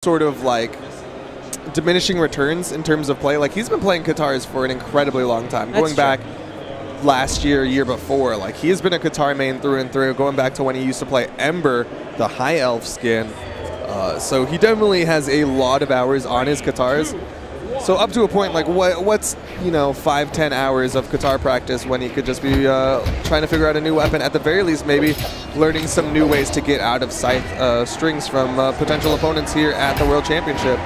sort of like diminishing returns in terms of play. Like, he's been playing Katars for an incredibly long time. Going back last year, year before, like, he has been a Katar main through and through, going back to when he used to play Ember, the high elf skin. So he definitely has a lot of hours on his Katars. So up to a point, like, what's, you know, 5-10 hours of Katar practice when he could just be trying to figure out a new weapon, at the very least maybe learning some new ways to get out of Scythe strings from potential opponents here at the World Championship.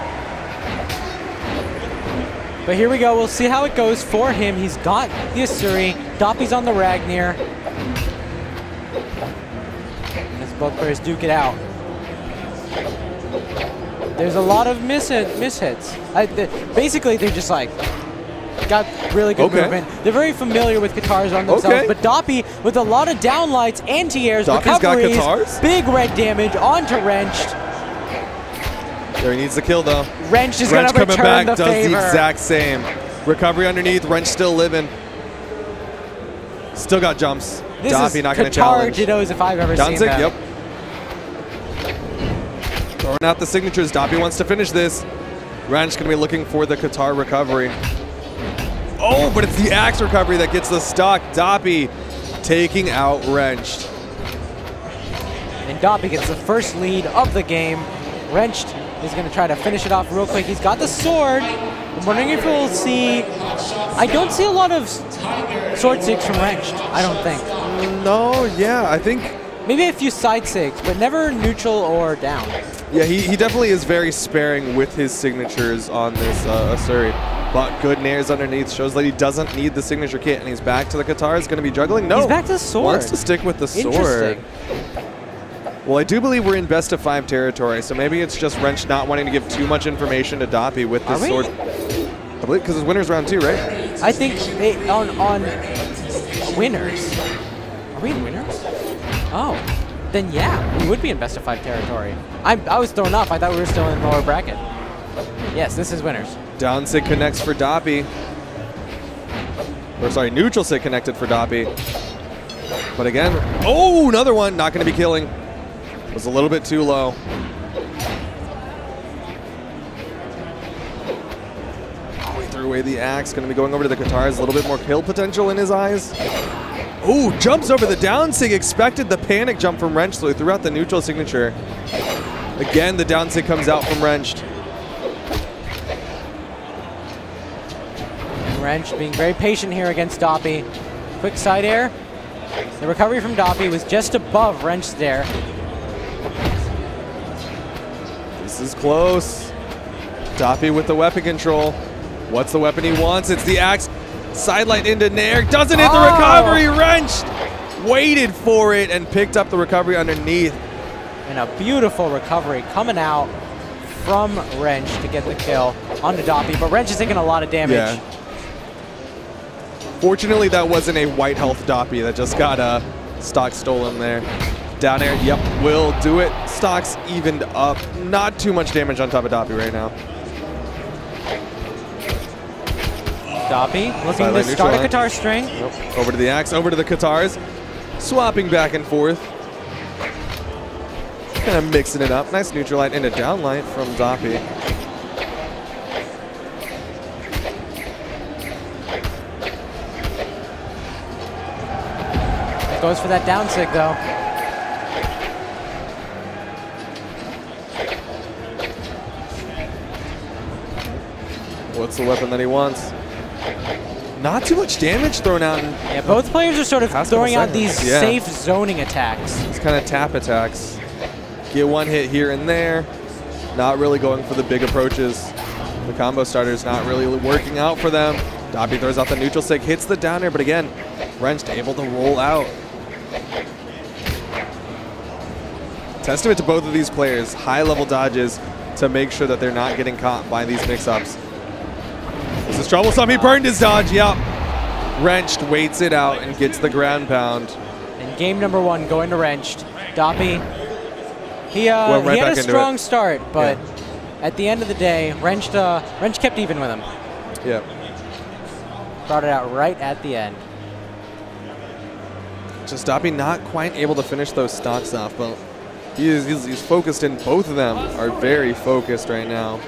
But here we go. We'll see how it goes for him. He's got the Asuri. Doppey's on the Ragnir. And as both players duke it out. There's a lot of mishits. Basically, they're just like, got really good movement. They're very familiar with Katars on themselves, but Doppey with a lot of downlights, anti-airs, recoveries, big red damage onto Wrenched. There, he needs the kill though. Wrenched is going to return back, the does favor. the exact same. Recovery underneath, Wrenched still living. Still got jumps. Doppey not going to challenge. Dittos if I've ever seen that. Yep. Throwing out the signatures. Doppey wants to finish this. Wrenched going to be looking for the Katar recovery. Oh, but it's the axe recovery that gets the stock. Doppey taking out Wrenched. And Doppey gets the first lead of the game. Wrenched is going to try to finish it off real quick. He's got the sword. I'm wondering if we'll see... I don't see a lot of sword sigs from Wrenched, I don't think. No, yeah, I think... Maybe a few side sigs, but never neutral or down. Yeah, he definitely is very sparing with his signatures on this Asuri. But good nairs underneath shows that he doesn't need the signature kit, and he's back to the Katar. Is going to be juggling? No. He's back to the sword. Wants to stick with the sword. Well, I do believe we're in best of 5 territory, so maybe it's just Wrenched not wanting to give too much information to Doppey with this sword. I believe because it's winners round 2, right? I think on winners. Are we in winners? Oh, then yeah, we would be in best of 5 territory. I was thrown off. I thought we were still in the lower bracket. Yes, this is winners. Down sig connects for Doppey. Or sorry, neutral sig connected for Doppey. But again, oh, another one. Not going to be killing. Was a little bit too low. Oh, he threw away the axe. Going to be going over to the Katars. A little bit more kill potential in his eyes. Ooh, jumps over the down sig. Expected the panic jump from Wrenched, so he threw out the neutral signature. Again, the down sig comes out from Wrenched. Wrenched being very patient here against Doppey. Quick side air. The recovery from Doppey was just above Wrenched's there. This is close. Doppey with the weapon control. What's the weapon he wants? It's the axe. Sidelight into Nair. Doesn't hit the recovery. Wrenched waited for it and picked up the recovery underneath. And a beautiful recovery coming out from Wrenched to get the kill onto Doppey. But Wrenched is taking a lot of damage. Yeah. Fortunately, that wasn't a white health Doppey that just got stock stolen there. Down air, yep, will do it. Stock's evened up. Not too much damage on top of Doppey right now. Doppey looking to start a Katar string. Nope. Over to the axe, over to the Katars. Swapping back and forth. Kind of mixing it up. Nice neutral light and a down light from Doppey. Goes for that down sig though. What's the weapon that he wants? Not too much damage thrown out. Yeah, both players are sort of throwing out these safe zoning attacks. It's kind of tap attacks. Get one hit here and there. Not really going for the big approaches. The combo starter's not really working out for them. Doppey throws out the neutral sig, hits the down air, but again, Wrenched able to roll out. Testament to both of these players, high-level dodges to make sure that they're not getting caught by these mix-ups. This is troublesome. He burned his dodge. Yep. Wrenched waits it out and gets the ground pound. And game number 1 going to Wrenched. Doppey, he had a strong start, but at the end of the day, Wrenched kept even with him. Yeah. Brought it out right at the end. Just Doppey not quite able to finish those stocks off, but He's focused in. Both of them are very focused right now.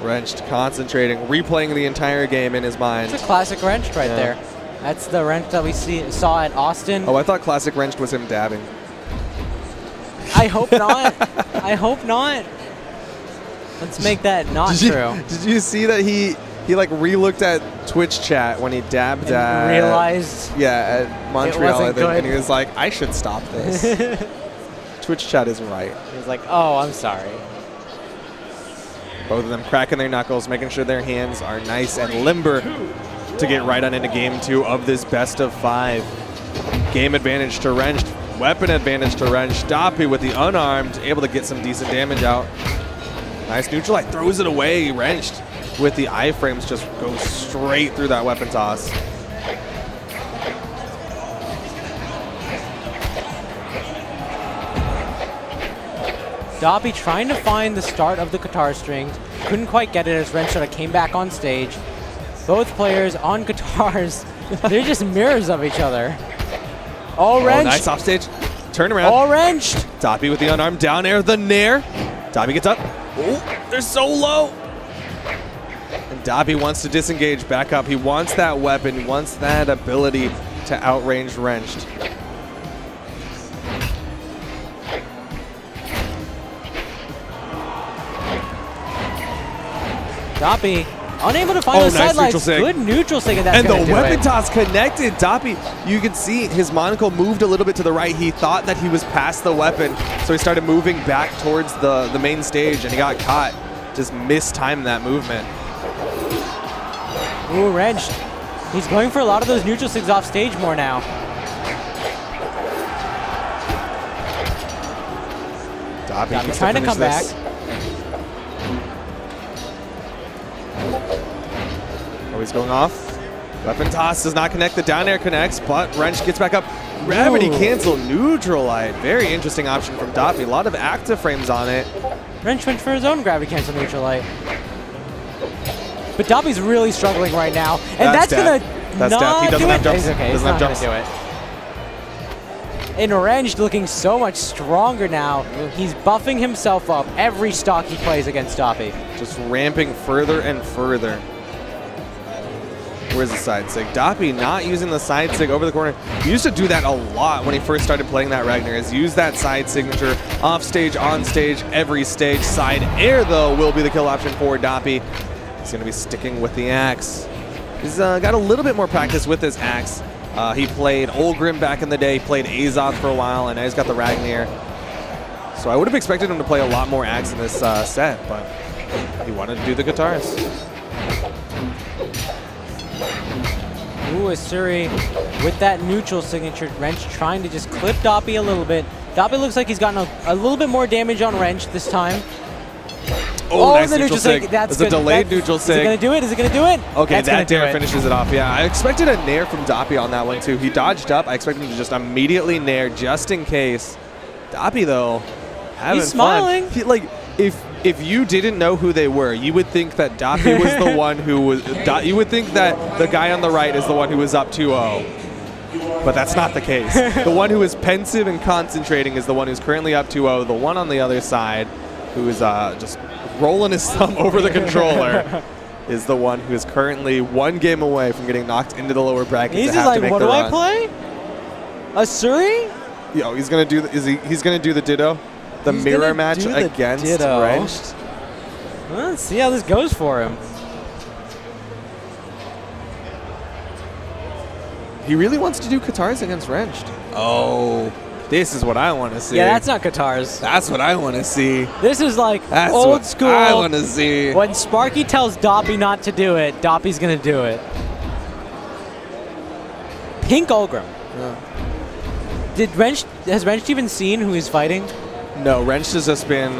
Wrenched, concentrating, replaying the entire game in his mind. It's a classic Wrenched right there. That's the Wrenched that we saw at Austin. Oh, I thought classic Wrenched was him dabbing. I hope not. I hope not. Let's make that not true. Did you see that he like re-looked at Twitch chat when he dabbed at realized at Montreal, I think, good. and he was like, I should stop this. Twitch chat isn't right. He was like, oh, I'm sorry. Both of them cracking their knuckles, making sure their hands are nice and limber to get right on into game 2 of this best of 5. Game advantage to Wrenched, weapon advantage to Wrenched. Doppey with the unarmed, able to get some decent damage out. Nice neutral light, throws it away. Wrenched with the iframes just goes straight through that weapon toss. Doppey trying to find the start of the guitar strings. Couldn't quite get it as Wrenched sort of came back on stage. Both players on guitars. They're just mirrors of each other. All Wrenched. Nice offstage. Turn around. All Wrenched. Doppey with the unarmed down air, the nair. Doppey gets up. Oh, they're so low. And Doppey wants to disengage back up. He wants that weapon. He wants that ability to outrange Wrenched. Doppey unable to find the sidelines. Good neutral sig, and that's and gonna the weapon toss connected. Doppey, you can see his monocle moved a little bit to the right. He thought that he was past the weapon, so he started moving back towards the main stage, and he got caught. Just mistimed that movement. Ooh, Wrenched. He's going for a lot of those neutral sigs off stage more now. Doppey trying to come back. Oh, he's going off. Weapon toss does not connect. The down air connects, but Wrenched gets back up. Gravity cancel, neutral light. Very interesting option from Doppey. A lot of active frames on it. Wrenched went for his own gravity cancel neutral light. But Doppey's really struggling right now, and that's gonna not he doesn't do have it. jumps. Okay, doesn't have jumps. Do it. And Wrenched looking so much stronger now. He's buffing himself up every stock he plays against Doppey. Just ramping further and further. Where's the side sig? Doppey not using the side sig over the corner. He used to do that a lot when he first started playing that Ragnar, is use that side signature off stage, on stage, every stage. Side air, though, will be the kill option for Doppey. He's going to be sticking with the axe. He's got a little bit more practice with his axe. He played Olgrim back in the day, played Azoth for a while, and now he's got the Ragnar. So I would have expected him to play a lot more axe in this set, but he wanted to do the guitars. Ooh, Asuri with that neutral signature. Wrenched trying to just clip Doppey a little bit. Doppey looks like he's gotten a little bit more damage on Wrenched this time. Oh, nice neutral sig. That's a delayed neutral sig. Is it going to do it? Is it going to do it? Okay, that dare finishes it off. Yeah, I expected a nair from Doppey on that one, too. He dodged up. I expected him to just immediately nair just in case. Doppey, though, having He's smiling. fun. If you didn't know who they were, you would think that Doppey was the one who was... you would think that the guy on the right is the one who was up 2-0. But that's not the case. The one who is pensive and concentrating is the one who's currently up 2-0. The one on the other side, who is just rolling his thumb over the controller, is the one who is currently one game away from getting knocked into the lower bracket. He's just like, what do I play? Asuri? Yo, he's gonna do. He's gonna do the ditto, the mirror match against Wrenched. Well, let's see how this goes for him. He really wants to do guitars against Wrenched. Oh. This is what I want to see. Yeah, that's not guitars. That's what I want to see. This is like old school. I want to see. When Sparky tells Doppey not to do it, Doppey's going to do it. Pink Olgrim. Yeah. Has Wrenched even seen who he's fighting? No, Wrenched has just been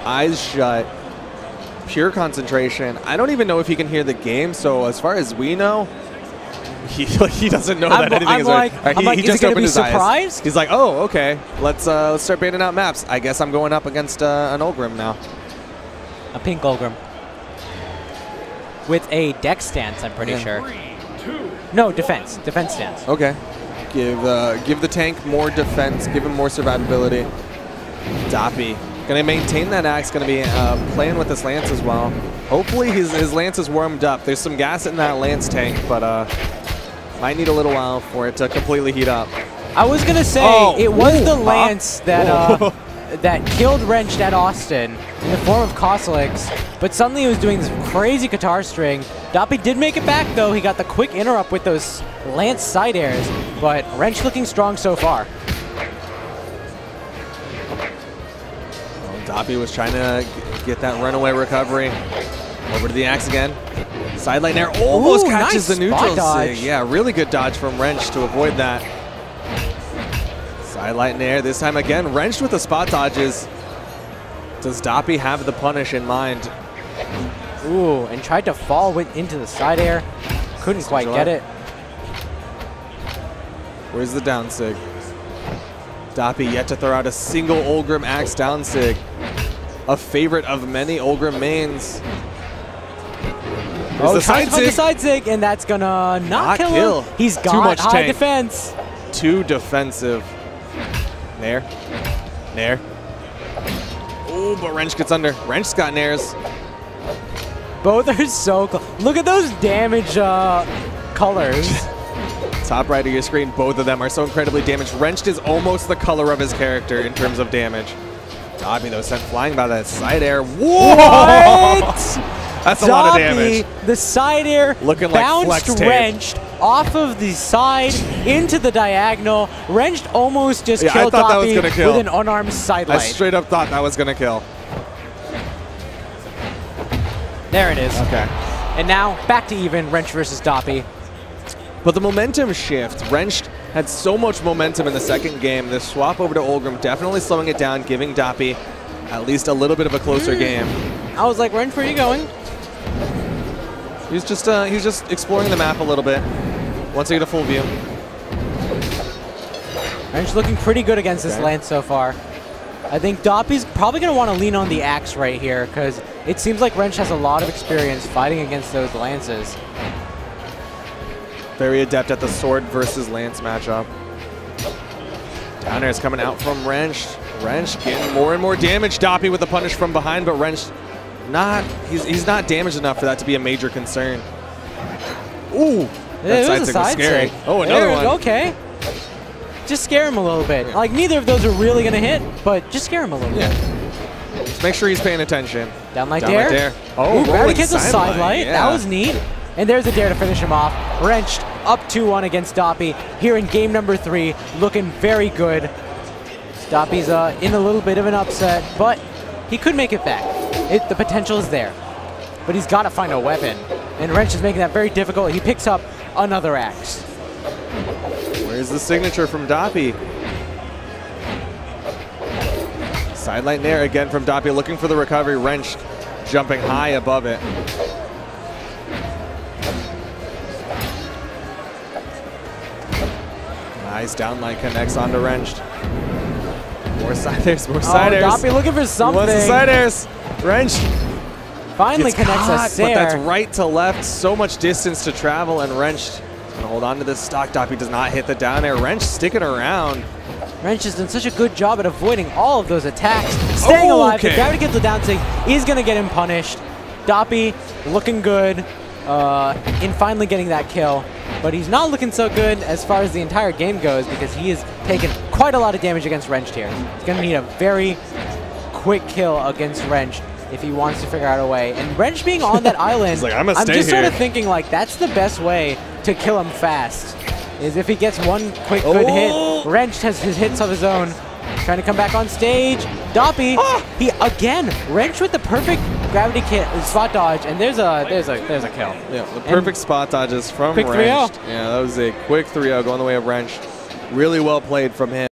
eyes shut, pure concentration. I don't even know if he can hear the game, so as far as we know, he doesn't know that anything is right. He just opened his eyes. He's like, oh, okay. Let's start banning out maps. I guess I'm going up against an Olgrim now. A pink Olgrim. With a dex stance, I'm pretty sure. 3, 2. No, defense. Defense stance. Okay. Give the tank more defense. Give him more survivability. Doppey going to maintain that axe, going to be playing with this lance as well. Hopefully his lance is warmed up. There's some gas in that lance tank, but might need a little while for it to completely heat up. I was going to say, it was the lance that that killed Wrenched at Austin in the form of Koslix, but suddenly he was doing this crazy guitar string. Doppey did make it back, though. He got the quick interrupt with those lance side airs, but Wrenched looking strong so far. Doppey was trying to get that runaway recovery. Over to the axe again. Sideline air almost catches the neutral sig. Yeah, really good dodge from Wrenched to avoid that. Sideline air this time again. Wrenched with the spot dodges. Does Doppey have the punish in mind? Ooh, and tried to fall into the side air. Couldn't quite get it. Where's the down sig? Doppey yet to throw out a single Ulgrim axe down sig. A favorite of many Ulgrim mains. Oh, the side sig, and that's gonna not kill him. He's got too much high defense. Too defensive. Nair. Nair. Oh, but Wrenched gets under. Wrenched's got nairs. Both are so close. Look at those damage colors. Top right of your screen, both of them are so incredibly damaged. Wrenched is almost the color of his character in terms of damage. Doppey, though, sent flying by that side air. What? That's a lot of damage. The side air looking bounced like flex Wrenched off of the side into the diagonal. Wrenched almost just killed Doppey with an unarmed sideline. I straight up thought that was going to kill. There it is. Okay. And now back to even, Wrenched versus Doppey. But the momentum shift, Wrenched had so much momentum in the second game. The swap over to Ulgrim definitely slowing it down, giving Doppey at least a little bit of a closer game. I was like, Wrenched, where are you going? He's just exploring the map a little bit. Once I get a full view. Wrenched looking pretty good against this lance so far. I think Doppey's probably going to want to lean on the axe right here because it seems like Wrenched has a lot of experience fighting against those lances. Very adept at the sword versus lance matchup. Down air is coming out from Wrenched. Wrenched getting more and more damage. Doppey with the punish from behind, but Wrenched he's not damaged enough for that to be a major concern. Ooh, that side sig was scary. Oh, another one. Okay. Just scare him a little bit. Yeah. Like, neither of those are really going to hit, but just scare him a little bit. Just make sure he's paying attention. Down light dare. Oh, gravity cancel side light. That was neat. And there's a dare to finish him off. Wrenched up 2-1 against Doppey here in game number 3, looking very good. Doppey's in a little bit of an upset, but he could make it back. The potential is there, but he's got to find a weapon. And Wrenched is making that very difficult. He picks up another axe. Where's the signature from Doppey? Sideline nair again from Doppey, looking for the recovery. Wrenched jumping high above it. Nice downlight connects onto Wrenched. More side airs, more side airs. Doppey looking for something. He wants the side airs. Wrenched finally connects a Sair. But that's right to left. So much distance to travel, and Wrenched gonna hold on to this stock. Doppey does not hit the down air. Wrenched sticking around. Wrenched has done such a good job at avoiding all of those attacks. Staying alive. The gravity gets the down sig is gonna get him punished. Doppey looking good in finally getting that kill. But he's not looking so good as far as the entire game goes because he has taken quite a lot of damage against Wrenched here. He's going to need a very quick kill against Wrenched if he wants to figure out a way. And Wrenched being on that island, like, I'm just sort of thinking like that's the best way to kill him fast, is if he gets one quick good hit. Wrenched has his hits of his own. Trying to come back on stage. Doppey, he again, Wrenched with the perfect gravity spot dodge, and there's a kill. Yeah, the perfect spot dodges from Wrenched. Yeah, that was a quick 3-0 going the way of Wrenched. Really well played from him.